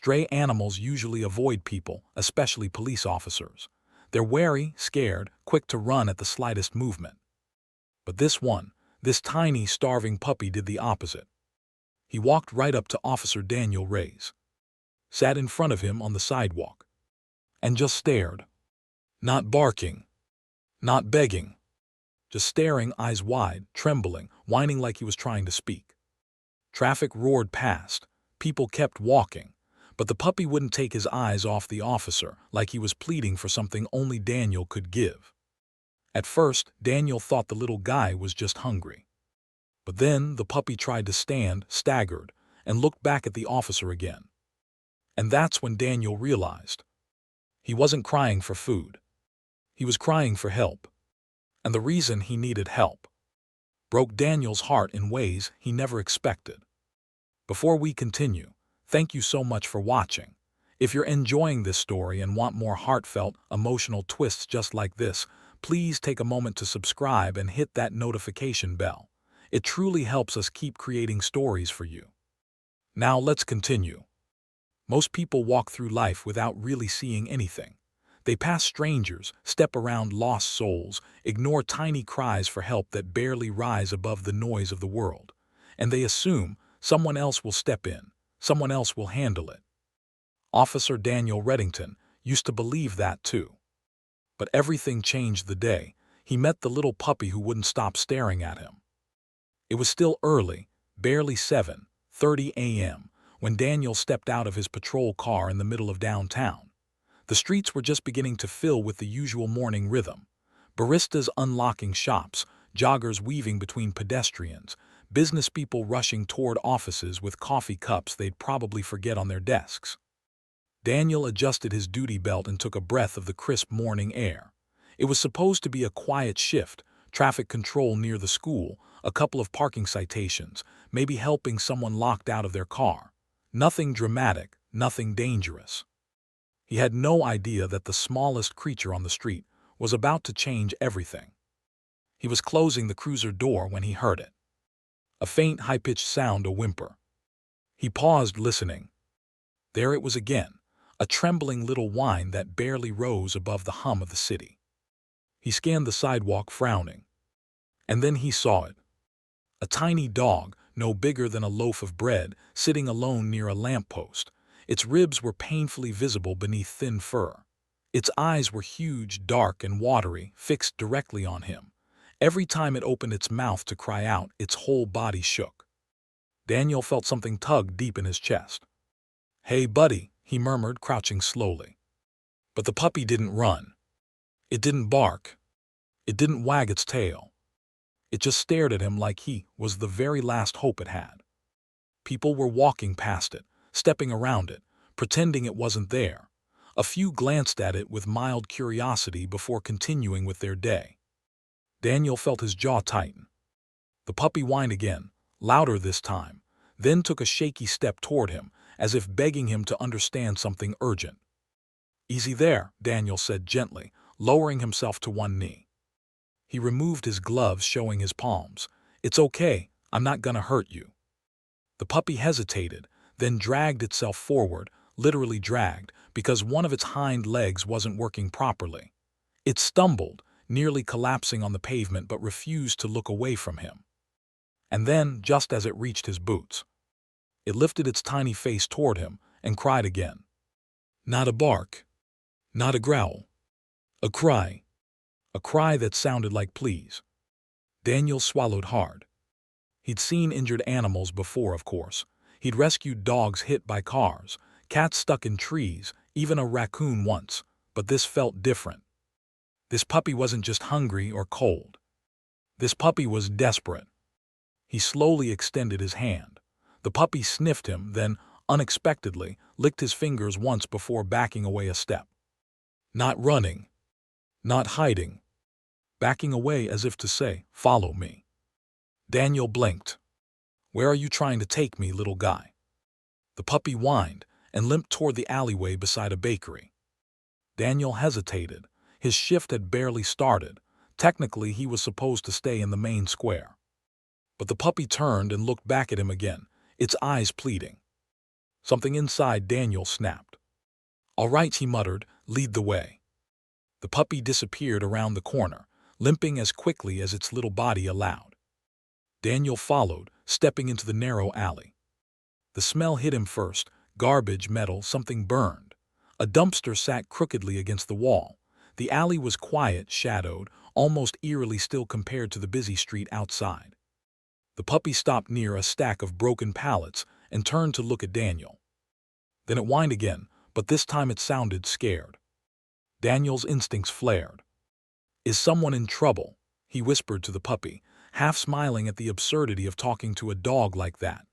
Stray animals usually avoid people, especially police officers. They're wary, scared, quick to run at the slightest movement. But this tiny, starving puppy did the opposite. He walked right up to Officer Daniel Reyes, sat in front of him on the sidewalk, and just stared. Not barking, not begging, just staring, eyes wide, trembling, whining like he was trying to speak. Traffic roared past. People kept walking. But the puppy wouldn't take his eyes off the officer, like he was pleading for something only Daniel could give. At first, Daniel thought the little guy was just hungry. But then the puppy tried to stand, staggered, and looked back at the officer again. And that's when Daniel realized. He wasn't crying for food. He was crying for help. And the reason he needed help broke Daniel's heart in ways he never expected. Before we continue, thank you so much for watching. If you're enjoying this story and want more heartfelt, emotional twists just like this, please take a moment to subscribe and hit that notification bell. It truly helps us keep creating stories for you. Now let's continue. Most people walk through life without really seeing anything. They pass strangers, step around lost souls, ignore tiny cries for help that barely rise above the noise of the world. And they assume someone else will step in, someone else will handle it. Officer Daniel Reddington used to believe that too. But everything changed the day he met the little puppy who wouldn't stop staring at him. It was still early, barely 7:30 a.m., when Daniel stepped out of his patrol car in the middle of downtown. The streets were just beginning to fill with the usual morning rhythm. Baristas unlocking shops, joggers weaving between pedestrians, business people rushing toward offices with coffee cups they'd probably forget on their desks. Daniel adjusted his duty belt and took a breath of the crisp morning air. It was supposed to be a quiet shift, traffic control near the school, a couple of parking citations, maybe helping someone locked out of their car. Nothing dramatic, nothing dangerous. He had no idea that the smallest creature on the street was about to change everything. He was closing the cruiser door when he heard it. A faint, high-pitched sound, a whimper. He paused, listening. There it was again, a trembling little whine that barely rose above the hum of the city. He scanned the sidewalk, frowning. And then he saw it. A tiny dog, no bigger than a loaf of bread, sitting alone near a lamppost. Its ribs were painfully visible beneath thin fur. Its eyes were huge, dark, and watery, fixed directly on him. Every time it opened its mouth to cry out, its whole body shook. Daniel felt something tug deep in his chest. "Hey, buddy," he murmured, crouching slowly. But the puppy didn't run. It didn't bark. It didn't wag its tail. It just stared at him like he was the very last hope it had. People were walking past it, stepping around it, pretending it wasn't there. A few glanced at it with mild curiosity before continuing with their day. Daniel felt his jaw tighten. The puppy whined again, louder this time, then took a shaky step toward him, as if begging him to understand something urgent. "Easy there," Daniel said gently, lowering himself to one knee. He removed his gloves, showing his palms. "It's okay, I'm not gonna hurt you." The puppy hesitated, then dragged itself forward, literally dragged, because one of its hind legs wasn't working properly. It stumbled, nearly collapsing on the pavement, but refused to look away from him. And then, just as it reached his boots, it lifted its tiny face toward him and cried again. Not a bark, not a growl, a cry. A cry that sounded like please. Daniel swallowed hard. He'd seen injured animals before, of course. He'd rescued dogs hit by cars, cats stuck in trees, even a raccoon once, but this felt different. This puppy wasn't just hungry or cold. This puppy was desperate. He slowly extended his hand. The puppy sniffed him, then, unexpectedly, licked his fingers once before backing away a step. Not running. Not hiding. Backing away as if to say, "Follow me." Daniel blinked. "Where are you trying to take me, little guy?" The puppy whined and limped toward the alleyway beside a bakery. Daniel hesitated. His shift had barely started. Technically, he was supposed to stay in the main square. But the puppy turned and looked back at him again, its eyes pleading. Something inside Daniel snapped. "All right," he muttered, "lead the way." The puppy disappeared around the corner, limping as quickly as its little body allowed. Daniel followed, stepping into the narrow alley. The smell hit him first: garbage, metal, something burned. A dumpster sat crookedly against the wall. The alley was quiet, shadowed, almost eerily still compared to the busy street outside. The puppy stopped near a stack of broken pallets and turned to look at Daniel. Then it whined again, but this time it sounded scared. Daniel's instincts flared. "Is someone in trouble?" he whispered to the puppy, half smiling at the absurdity of talking to a dog like that.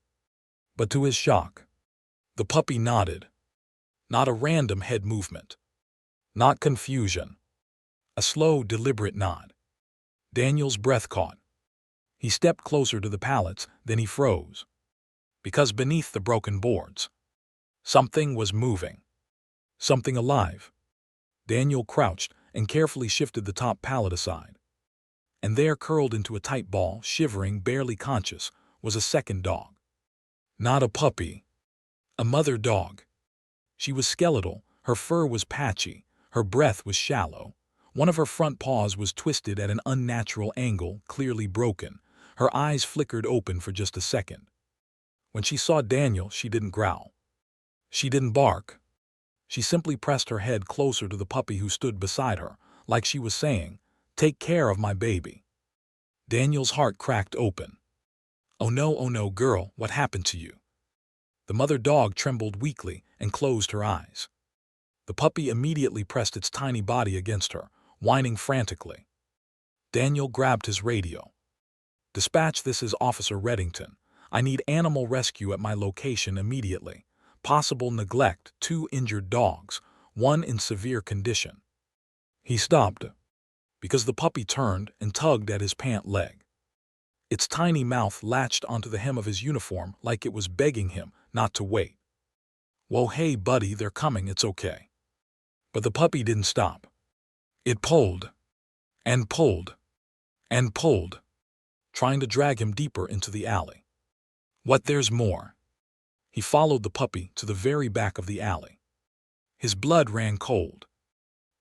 But to his shock, the puppy nodded. Not a random head movement. Not confusion. A slow, deliberate nod. Daniel's breath caught. He stepped closer to the pallets, then he froze. Because beneath the broken boards, something was moving. Something alive. Daniel crouched and carefully shifted the top pallet aside. And there, curled into a tight ball, shivering, barely conscious, was a second dog. Not a puppy. A mother dog. She was skeletal, her fur was patchy, her breath was shallow. One of her front paws was twisted at an unnatural angle, clearly broken. Her eyes flickered open for just a second. When she saw Daniel, she didn't growl. She didn't bark. She simply pressed her head closer to the puppy who stood beside her, like she was saying, "Take care of my baby." Daniel's heart cracked open. Oh no, girl, what happened to you?" The mother dog trembled weakly and closed her eyes. The puppy immediately pressed its tiny body against her, whining frantically. Daniel grabbed his radio. "Dispatch, this is Officer Reddington. I need animal rescue at my location immediately. Possible neglect, 2 injured dogs, 1 in severe condition." He stopped because the puppy turned and tugged at his pant leg. Its tiny mouth latched onto the hem of his uniform like it was begging him not to wait. "Whoa, hey buddy, they're coming, it's okay." But the puppy didn't stop. It pulled and pulled and pulled, trying to drag him deeper into the alley. "What, there's more?" He followed the puppy to the very back of the alley. His blood ran cold.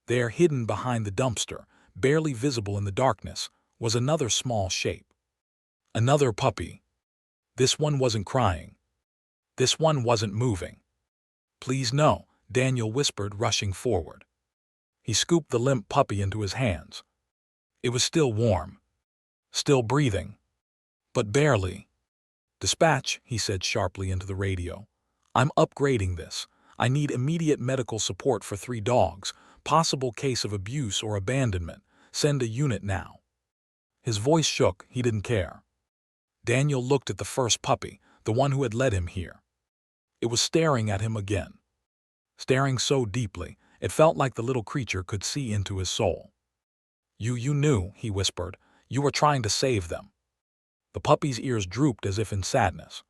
There, hidden behind the dumpster, barely visible in the darkness, was another small shape. Another puppy. This one wasn't crying. This one wasn't moving. "Please no," Daniel whispered, rushing forward. He scooped the limp puppy into his hands. It was still warm. Still breathing. But barely. "Dispatch," he said sharply into the radio. "I'm upgrading this. I need immediate medical support for 3 dogs. Possible case of abuse or abandonment. Send a unit now." His voice shook. He didn't care. Daniel looked at the first puppy, the one who had led him here. It was staring at him again. Staring so deeply, it felt like the little creature could see into his soul. You knew," he whispered. "You were trying to save them." The puppy's ears drooped as if in sadness.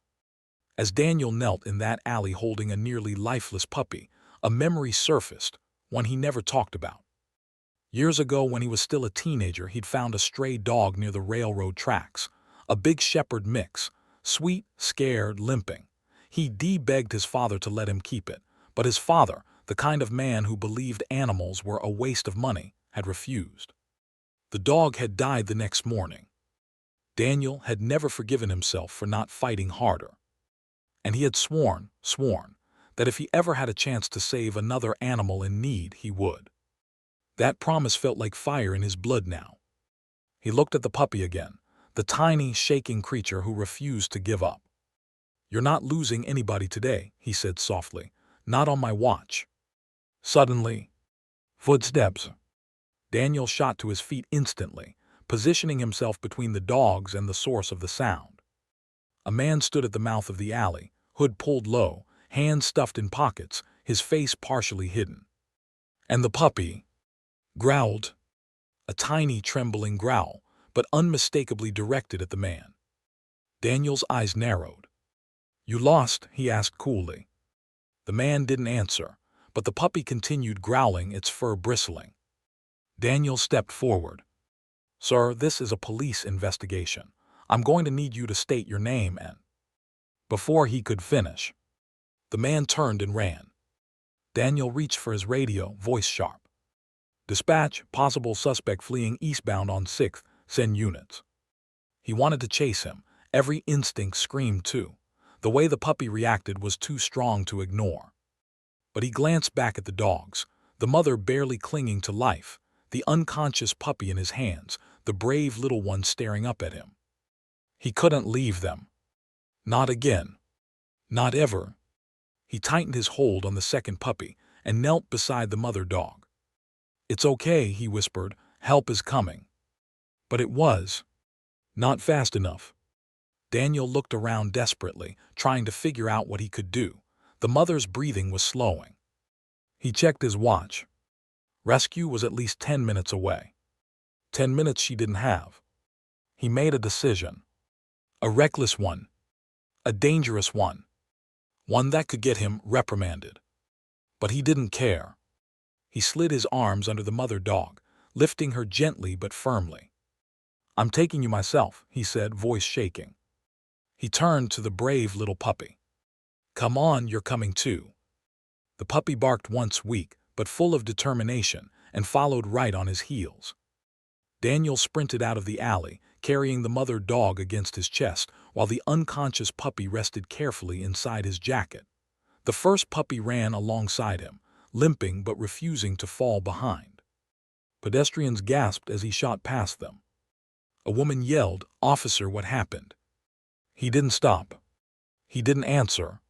As Daniel knelt in that alley holding a nearly lifeless puppy, a memory surfaced, one he never talked about. Years ago, when he was still a teenager, he'd found a stray dog near the railroad tracks, a big shepherd mix, sweet, scared, limping. He begged his father to let him keep it, but his father, the kind of man who believed animals were a waste of money, had refused. The dog had died the next morning. Daniel had never forgiven himself for not fighting harder. And he had sworn, that if he ever had a chance to save another animal in need, he would. That promise felt like fire in his blood now. He looked at the puppy again, the tiny, shaking creature who refused to give up. "You're not losing anybody today," he said softly. "Not on my watch." Suddenly, footsteps. Daniel shot to his feet instantly, positioning himself between the dogs and the source of the sound. A man stood at the mouth of the alley, hood pulled low, hands stuffed in pockets, his face partially hidden. And the puppy growled. A tiny, trembling growl, but unmistakably directed at the man. Daniel's eyes narrowed. "You lost?" he asked coolly. The man didn't answer, but the puppy continued growling, its fur bristling. Daniel stepped forward. "Sir, this is a police investigation. I'm going to need you to state your name and—" Before he could finish, The man turned and ran. Daniel reached for his radio, voice sharp. Dispatch, possible suspect fleeing eastbound on 6th, send units. He wanted to chase him. Every instinct screamed too. The way the puppy reacted was too strong to ignore. But he glanced back at the dogs, the mother barely clinging to life, the unconscious puppy in his hands, the brave little one staring up at him. He couldn't leave them. Not again. Not ever. He tightened his hold on the second puppy and knelt beside the mother dog. It's okay, he whispered, help is coming. But it was not fast enough. Daniel looked around desperately, trying to figure out what he could do. The mother's breathing was slowing. He checked his watch. Rescue was at least 10 minutes away. 10 minutes she didn't have. He made a decision. A reckless one. A dangerous one. One that could get him reprimanded. But he didn't care. He slid his arms under the mother dog, lifting her gently but firmly. I'm taking you myself, he said, voice shaking. He turned to the brave little puppy. Come on, you're coming too. The puppy barked once, weak, but full of determination, and followed right on his heels. Daniel sprinted out of the alley, carrying the mother dog against his chest, while the unconscious puppy rested carefully inside his jacket. The first puppy ran alongside him, limping but refusing to fall behind. Pedestrians gasped as he shot past them. A woman yelled, "Officer, what happened?" He didn't stop. He didn't answer.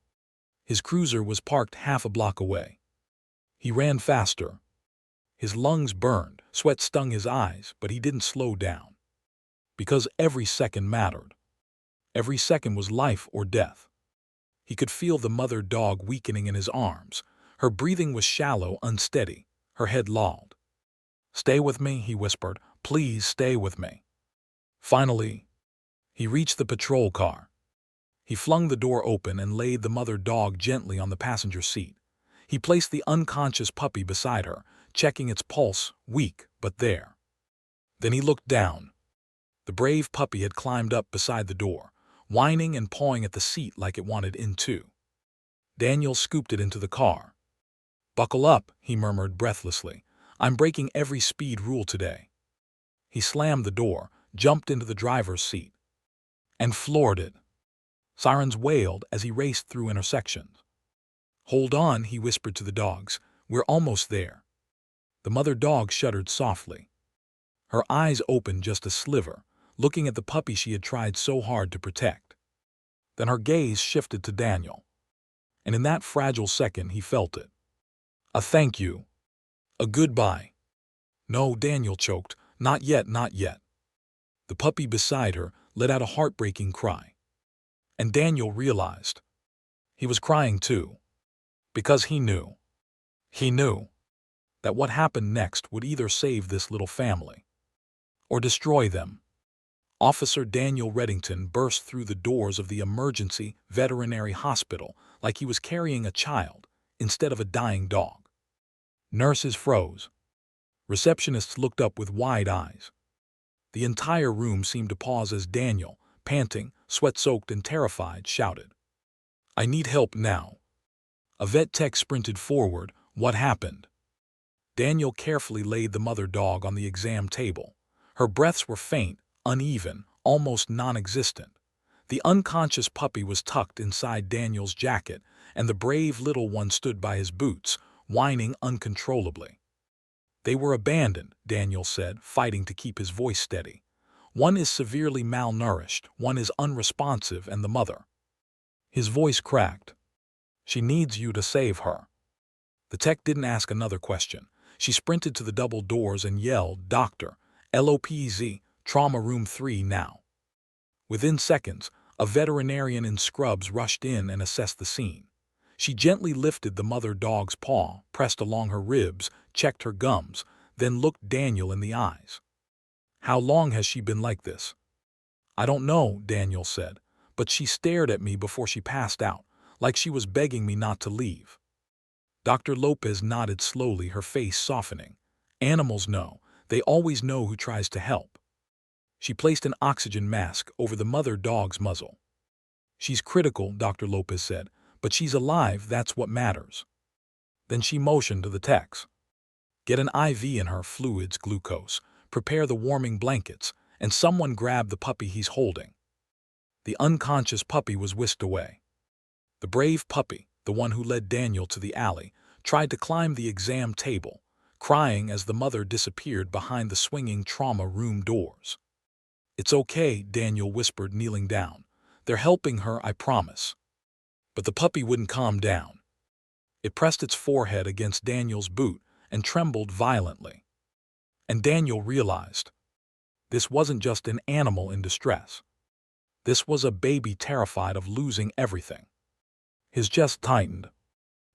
His cruiser was parked half a block away. He ran faster. His lungs burned, sweat stung his eyes, but he didn't slow down. Because every second mattered. Every second was life or death. He could feel the mother dog weakening in his arms. Her breathing was shallow, unsteady. Her head lolled. Stay with me, he whispered. Please stay with me. Finally, he reached the patrol car. He flung the door open and laid the mother dog gently on the passenger seat. He placed the unconscious puppy beside her, checking its pulse, weak but there. Then he looked down. The brave puppy had climbed up beside the door, whining and pawing at the seat like it wanted in too. Daniel scooped it into the car. Buckle up, he murmured breathlessly. I'm breaking every speed rule today. He slammed the door, jumped into the driver's seat, and floored it. Sirens wailed as he raced through intersections. Hold on, he whispered to the dogs. We're almost there. The mother dog shuddered softly. Her eyes opened just a sliver, looking at the puppy she had tried so hard to protect. Then her gaze shifted to Daniel. And in that fragile second he felt it. A thank you. A goodbye. No, Daniel choked. Not yet, not yet. The puppy beside her let out a heartbreaking cry. And Daniel realized. He was crying too. Because he knew. He knew that what happened next would either save this little family or destroy them. Officer Daniel Reddington burst through the doors of the emergency veterinary hospital like he was carrying a child instead of a dying dog. Nurses froze. Receptionists looked up with wide eyes. The entire room seemed to pause as Daniel, panting, sweat-soaked and terrified, shouted, I need help now. A vet tech sprinted forward. What happened? Daniel carefully laid the mother dog on the exam table. Her breaths were faint, uneven, almost non-existent. The unconscious puppy was tucked inside Daniel's jacket, and the brave little one stood by his boots, whining uncontrollably. They were abandoned, Daniel said, fighting to keep his voice steady. One is severely malnourished, one is unresponsive, and the mother. His voice cracked. She needs you to save her. The tech didn't ask another question. She sprinted to the double doors and yelled, Doctor, LOPZ, Trauma Room 3 now. Within seconds, a veterinarian in scrubs rushed in and assessed the scene. She gently lifted the mother dog's paw, pressed along her ribs, checked her gums, then looked Daniel in the eyes. How long has she been like this? I don't know, Daniel said, but she stared at me before she passed out, like she was begging me not to leave. Dr. Lopez nodded slowly, her face softening. Animals know. They always know who tries to help. She placed an oxygen mask over the mother dog's muzzle. She's critical, Dr. Lopez said, But she's alive, that's what matters. Then she motioned to the techs. Get an IV in her, fluids, glucose, prepare the warming blankets, and someone grab the puppy he's holding. The unconscious puppy was whisked away. The brave puppy, the one who led Daniel to the alley, tried to climb the exam table, crying as the mother disappeared behind the swinging trauma room doors. It's okay, Daniel whispered, kneeling down. They're helping her, I promise. But the puppy wouldn't calm down. It pressed its forehead against Daniel's boot and trembled violently. And Daniel realized this wasn't just an animal in distress. This was a baby terrified of losing everything. His chest tightened.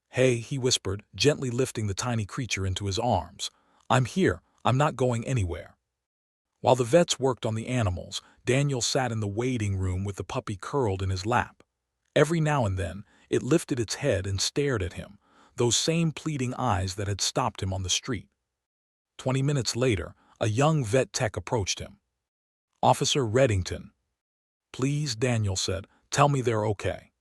Hey, he whispered, gently lifting the tiny creature into his arms. I'm here, I'm not going anywhere. While the vets worked on the animals, Daniel sat in the waiting room with the puppy curled in his lap. Every now and then, it lifted its head and stared at him, those same pleading eyes that had stopped him on the street. 20 minutes later, a young vet tech approached him. Officer Reddington. Please, Daniel said, tell me they're okay.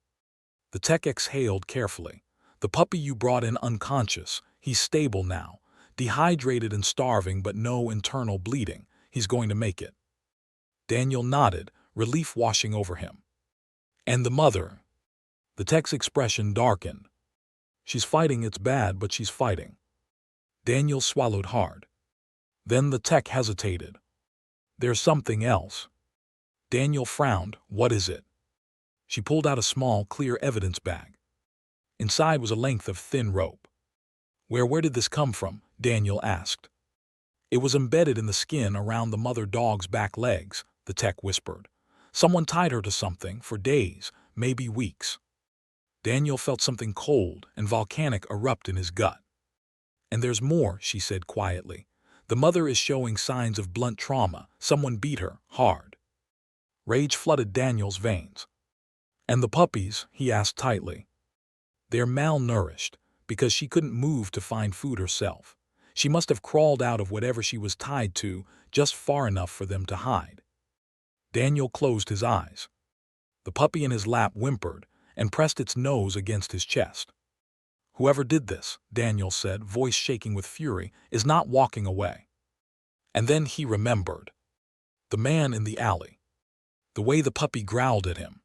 The tech exhaled carefully. The puppy you brought in unconscious, he's stable now, dehydrated and starving but no internal bleeding. He's going to make it. Daniel nodded, relief washing over him. And the mother? The tech's expression darkened. She's fighting, it's bad, but she's fighting. Daniel swallowed hard. Then the tech hesitated. There's something else. Daniel frowned. What is it? She pulled out a small, clear evidence bag. Inside was a length of thin rope. Where did this come from? Daniel asked. It was embedded in the skin around the mother dog's back legs, the tech whispered. Someone tied her to something for days, maybe weeks. Daniel felt something cold and volcanic erupt in his gut. And there's more, she said quietly. The mother is showing signs of blunt trauma. Someone beat her, hard. Rage flooded Daniel's veins. And the puppies? He asked tightly. They're malnourished, because she couldn't move to find food herself. She must have crawled out of whatever she was tied to, just far enough for them to hide. Daniel closed his eyes. The puppy in his lap whimpered and pressed its nose against his chest. Whoever did this, Daniel said, voice shaking with fury, is not walking away. And then he remembered. The man in the alley. The way the puppy growled at him.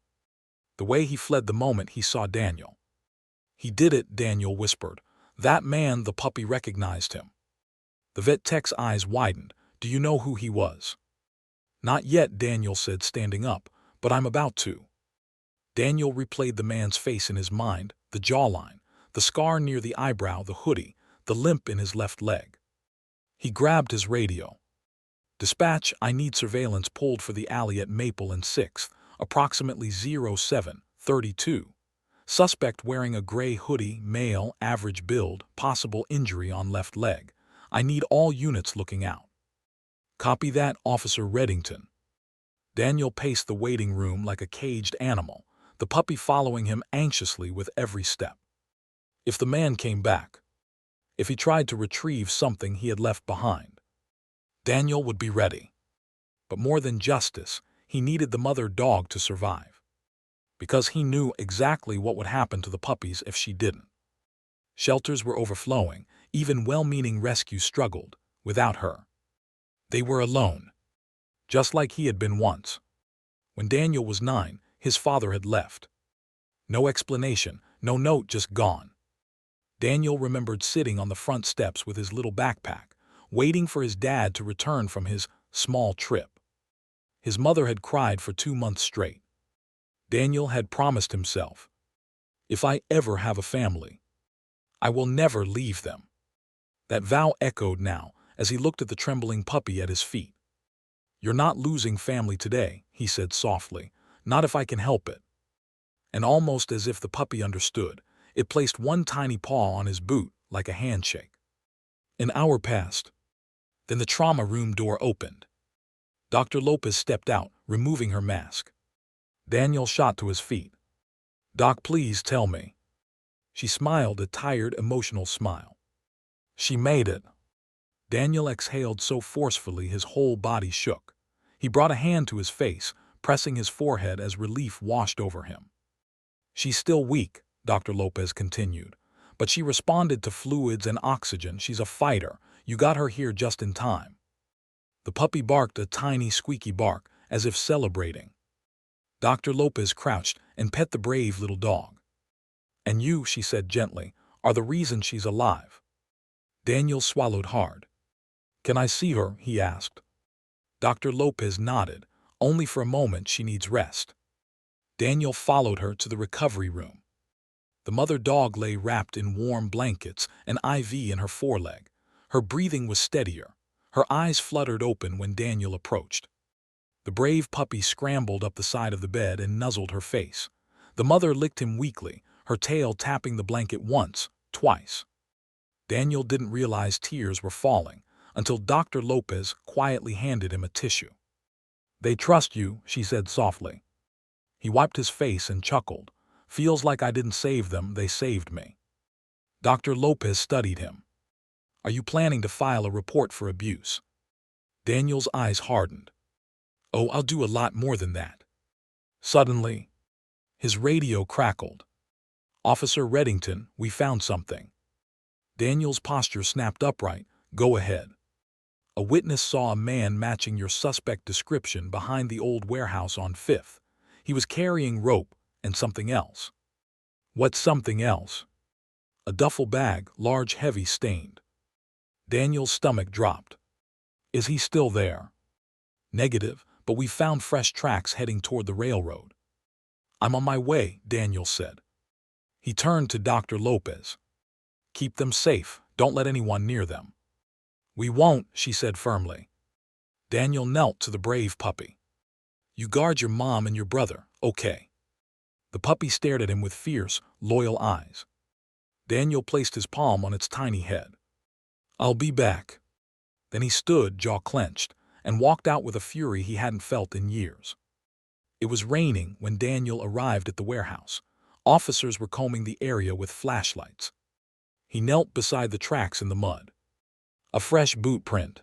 The way he fled the moment he saw Daniel. He did it, Daniel whispered. That man, the puppy recognized him. The vet tech's eyes widened. Do you know who he was? Not yet, Daniel said, standing up, but I'm about to. Daniel replayed the man's face in his mind, the jawline, the scar near the eyebrow, the hoodie, the limp in his left leg. He grabbed his radio. Dispatch, I need surveillance pulled for the alley at Maple and 6th, approximately 07:32. Suspect wearing a gray hoodie, male, average build, possible injury on left leg. I need all units looking out. Copy that, Officer Reddington. Daniel paced the waiting room like a caged animal, the puppy following him anxiously with every step. If the man came back, if he tried to retrieve something he had left behind, Daniel would be ready. But more than justice, he needed the mother dog to survive. Because he knew exactly what would happen to the puppies if she didn't. Shelters were overflowing, even well-meaning rescues struggled, without her. They were alone, just like he had been once. When Daniel was 9, his father had left. No explanation, no note, just gone. Daniel remembered sitting on the front steps with his little backpack, waiting for his dad to return from his small trip. His mother had cried for 2 months straight. Daniel had promised himself, if I ever have a family, I will never leave them. That vow echoed now as he looked at the trembling puppy at his feet. You're not losing family today, he said softly, not if I can help it. And almost as if the puppy understood, it placed one tiny paw on his boot like a handshake. An hour passed. Then the trauma room door opened. Dr. Lopez stepped out, removing her mask. Daniel shot to his feet. Doc, please tell me. She smiled a tired, emotional smile. She made it. Daniel exhaled so forcefully his whole body shook. He brought a hand to his face, pressing his forehead as relief washed over him. She's still weak, Dr. Lopez continued. But she responded to fluids and oxygen. She's a fighter. You got her here just in time. The puppy barked a tiny squeaky bark, as if celebrating. Dr. Lopez crouched and pet the brave little dog. And you, she said gently, are the reason she's alive. Daniel swallowed hard. Can I see her? He asked. Dr. Lopez nodded. Only for a moment, she needs rest. Daniel followed her to the recovery room. The mother dog lay wrapped in warm blankets, an IV in her foreleg. Her breathing was steadier. Her eyes fluttered open when Daniel approached. The brave puppy scrambled up the side of the bed and nuzzled her face. The mother licked him weakly, her tail tapping the blanket once, twice. Daniel didn't realize tears were falling until Dr. Lopez quietly handed him a tissue. They trust you, she said softly. He wiped his face and chuckled. Feels like I didn't save them, they saved me. Dr. Lopez studied him. Are you planning to file a report for abuse? Daniel's eyes hardened. Oh, I'll do a lot more than that. Suddenly, his radio crackled. Officer Reddington, we found something. Daniel's posture snapped upright. Go ahead. A witness saw a man matching your suspect description behind the old warehouse on 5th. He was carrying rope and something else. What's something else? A duffel bag, large, heavy, stained. Daniel's stomach dropped. Is he still there? Negative, but we found fresh tracks heading toward the railroad. I'm on my way, Daniel said. He turned to Dr. Lopez. Keep them safe, don't let anyone near them. We won't, she said firmly. Daniel knelt to the brave puppy. You guard your mom and your brother, okay? The puppy stared at him with fierce, loyal eyes. Daniel placed his palm on its tiny head. I'll be back. Then he stood, jaw clenched, and walked out with a fury he hadn't felt in years. It was raining when Daniel arrived at the warehouse. Officers were combing the area with flashlights. He knelt beside the tracks in the mud. A fresh boot print.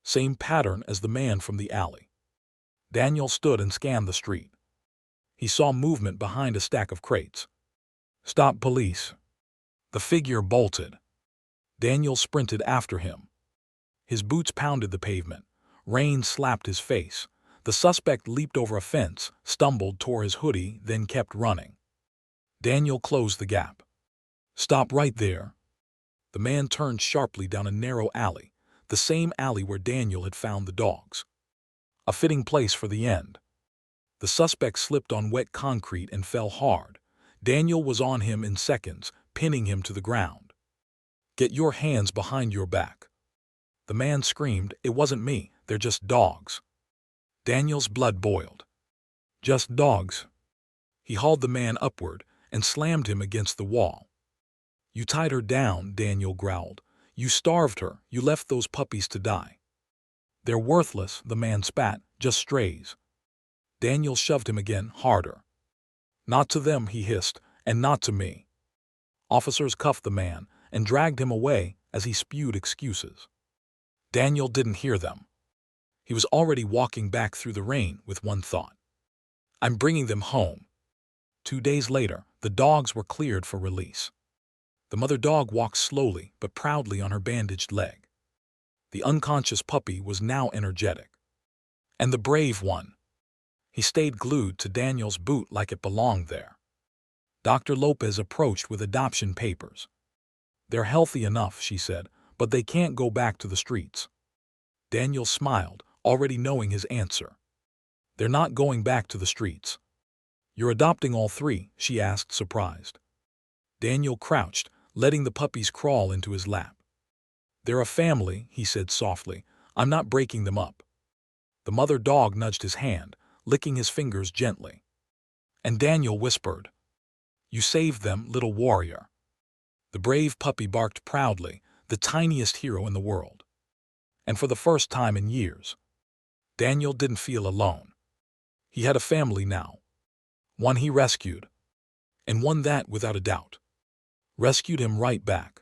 Same pattern as the man from the alley. Daniel stood and scanned the street. He saw movement behind a stack of crates. Stop, police. The figure bolted. Daniel sprinted after him. His boots pounded the pavement. Rain slapped his face. The suspect leaped over a fence, stumbled, tore his hoodie, then kept running. Daniel closed the gap. Stop right there. The man turned sharply down a narrow alley, the same alley where Daniel had found the dogs. A fitting place for the end. The suspect slipped on wet concrete and fell hard. Daniel was on him in seconds, pinning him to the ground. Get your hands behind your back. The man screamed, It wasn't me, they're just dogs. Daniel's blood boiled. Just dogs. He hauled the man upward and slammed him against the wall. You tied her down, Daniel growled. You starved her, you left those puppies to die. They're worthless, the man spat, just strays. Daniel shoved him again, harder. Not to them, he hissed, and not to me. Officers cuffed the man and dragged him away as he spewed excuses. Daniel didn't hear them. He was already walking back through the rain with one thought. I'm bringing them home. 2 days later, the dogs were cleared for release. The mother dog walked slowly but proudly on her bandaged leg. The unconscious puppy was now energetic. And the brave one. He stayed glued to Daniel's boot like it belonged there. Dr. Lopez approached with adoption papers. They're healthy enough, she said, but they can't go back to the streets. Daniel smiled, already knowing his answer. They're not going back to the streets. You're adopting all 3, she asked, surprised. Daniel crouched, letting the puppies crawl into his lap. They're a family, he said softly. I'm not breaking them up. The mother dog nudged his hand, licking his fingers gently. And Daniel whispered, You saved them, little warrior. The brave puppy barked proudly, the tiniest hero in the world. And for the first time in years, Daniel didn't feel alone. He had a family now. One he rescued. And one that, without a doubt, rescued him right back.